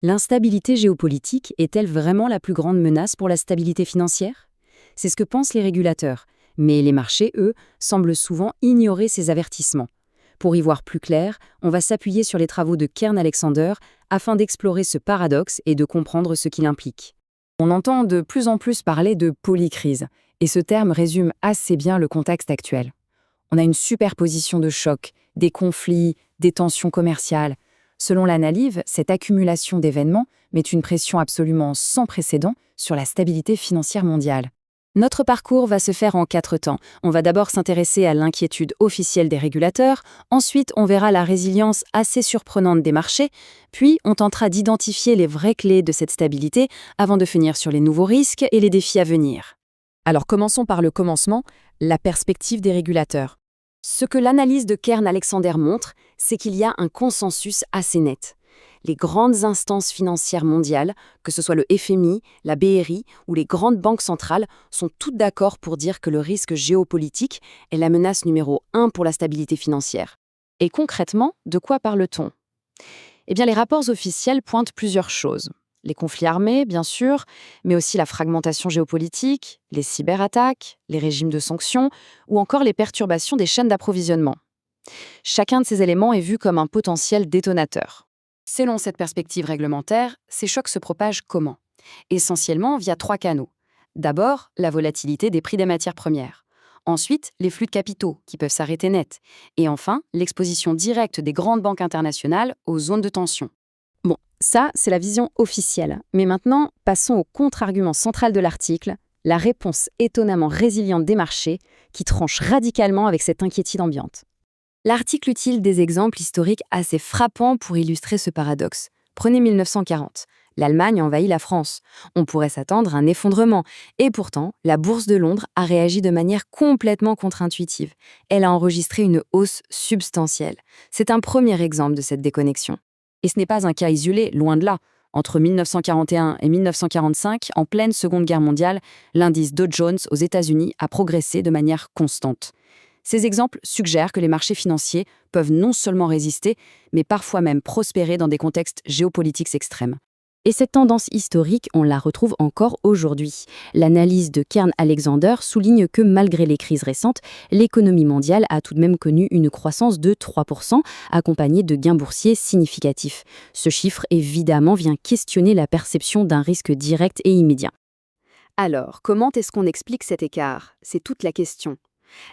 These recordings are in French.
L'instabilité géopolitique est-elle vraiment la plus grande menace pour la stabilité financière? C'est ce que pensent les régulateurs, mais les marchés, eux, semblent souvent ignorer ces avertissements. Pour y voir plus clair, on va s'appuyer sur les travaux de Kern Alexander afin d'explorer ce paradoxe et de comprendre ce qu'il implique. On entend de plus en plus parler de polycrise, et ce terme résume assez bien le contexte actuel. On a une superposition de chocs, des conflits, des tensions commerciales. Selon l'analyse, cette accumulation d'événements met une pression absolument sans précédent sur la stabilité financière mondiale. Notre parcours va se faire en 4 temps. On va d'abord s'intéresser à l'inquiétude officielle des régulateurs, ensuite on verra la résilience assez surprenante des marchés, puis on tentera d'identifier les vraies clés de cette stabilité avant de finir sur les nouveaux risques et les défis à venir. Alors commençons par le commencement, la perspective des régulateurs. Ce que l'analyse de Kern Alexander montre, c'est qu'il y a un consensus assez net. Les grandes instances financières mondiales, que ce soit le FMI, la BRI ou les grandes banques centrales, sont toutes d'accord pour dire que le risque géopolitique est la menace numéro 1 pour la stabilité financière. Et concrètement, de quoi parle-t-on? Eh bien, les rapports officiels pointent plusieurs choses. Les conflits armés, bien sûr, mais aussi la fragmentation géopolitique, les cyberattaques, les régimes de sanctions ou encore les perturbations des chaînes d'approvisionnement. Chacun de ces éléments est vu comme un potentiel détonateur. Selon cette perspective réglementaire, ces chocs se propagent comment? Essentiellement via 3 canaux. D'abord, la volatilité des prix des matières premières. Ensuite, les flux de capitaux, qui peuvent s'arrêter net. Et enfin, l'exposition directe des grandes banques internationales aux zones de tension. Bon, ça, c'est la vision officielle. Mais maintenant, passons au contre-argument central de l'article, la réponse étonnamment résiliente des marchés, qui tranche radicalement avec cette inquiétude ambiante. L'article utile des exemples historiques assez frappants pour illustrer ce paradoxe. Prenez 1940. L'Allemagne envahit la France. On pourrait s'attendre à un effondrement. Et pourtant, la bourse de Londres a réagi de manière complètement contre-intuitive. Elle a enregistré une hausse substantielle. C'est un premier exemple de cette déconnexion. Et ce n'est pas un cas isolé, loin de là. Entre 1941 et 1945, en pleine Seconde Guerre mondiale, l'indice Dow Jones aux États-Unis a progressé de manière constante. Ces exemples suggèrent que les marchés financiers peuvent non seulement résister, mais parfois même prospérer dans des contextes géopolitiques extrêmes. Et cette tendance historique, on la retrouve encore aujourd'hui. L'analyse de Kern Alexander souligne que malgré les crises récentes, l'économie mondiale a tout de même connu une croissance de 3%, accompagnée de gains boursiers significatifs. Ce chiffre, évidemment, vient questionner la perception d'un risque direct et immédiat. Alors, comment est-ce qu'on explique cet écart? C'est toute la question.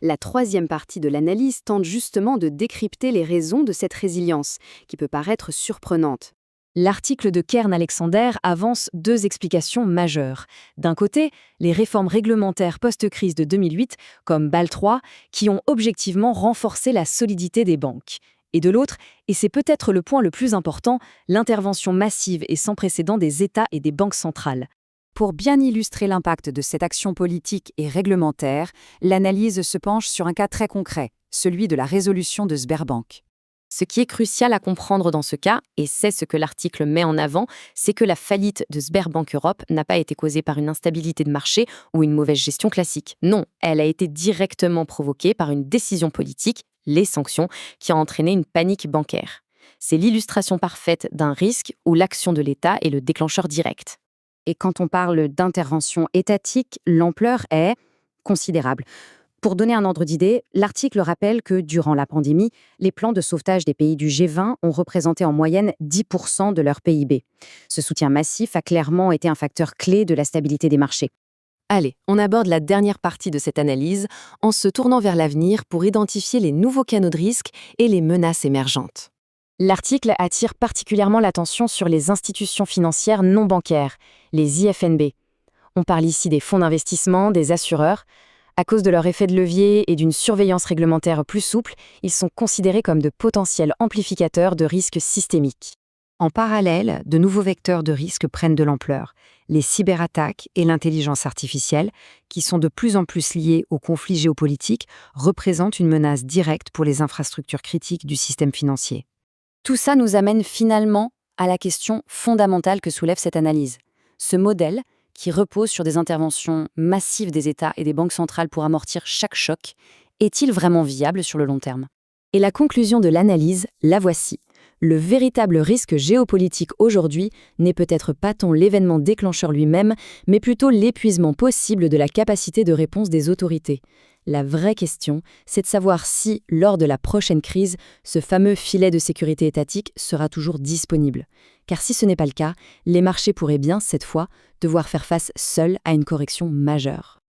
La troisième partie de l'analyse tente justement de décrypter les raisons de cette résilience, qui peut paraître surprenante. L'article de Kern Alexander avance 2 explications majeures. D'un côté, les réformes réglementaires post-crise de 2008, comme Bâle III, qui ont objectivement renforcé la solidité des banques. Et de l'autre, et c'est peut-être le point le plus important, l'intervention massive et sans précédent des États et des banques centrales. Pour bien illustrer l'impact de cette action politique et réglementaire, l'analyse se penche sur un cas très concret, celui de la résolution de Sberbank. Ce qui est crucial à comprendre dans ce cas, et c'est ce que l'article met en avant, c'est que la faillite de Sberbank Europe n'a pas été causée par une instabilité de marché ou une mauvaise gestion classique. Non, elle a été directement provoquée par une décision politique, les sanctions, qui a entraîné une panique bancaire. C'est l'illustration parfaite d'un risque où l'action de l'État est le déclencheur direct. Et quand on parle d'intervention étatique, l'ampleur est considérable. Pour donner un ordre d'idée, l'article rappelle que durant la pandémie, les plans de sauvetage des pays du G20 ont représenté en moyenne 10% de leur PIB. Ce soutien massif a clairement été un facteur clé de la stabilité des marchés. Allez, on aborde la dernière partie de cette analyse en se tournant vers l'avenir pour identifier les nouveaux canaux de risque et les menaces émergentes. L'article attire particulièrement l'attention sur les institutions financières non bancaires, les IFNB. On parle ici des fonds d'investissement, des assureurs. À cause de leur effet de levier et d'une surveillance réglementaire plus souple, ils sont considérés comme de potentiels amplificateurs de risques systémiques. En parallèle, de nouveaux vecteurs de risque prennent de l'ampleur. Les cyberattaques et l'intelligence artificielle, qui sont de plus en plus liées aux conflits géopolitiques, représentent une menace directe pour les infrastructures critiques du système financier. Tout ça nous amène finalement à la question fondamentale que soulève cette analyse. Ce modèle, qui repose sur des interventions massives des États et des banques centrales pour amortir chaque choc, est-il vraiment viable sur le long terme? Et la conclusion de l'analyse, la voici. Le véritable risque géopolitique aujourd'hui n'est peut-être pas tant l'événement déclencheur lui-même, mais plutôt l'épuisement possible de la capacité de réponse des autorités. La vraie question, c'est de savoir si, lors de la prochaine crise, ce fameux filet de sécurité étatique sera toujours disponible. Car si ce n'est pas le cas, les marchés pourraient bien, cette fois, devoir faire face seuls à une correction majeure.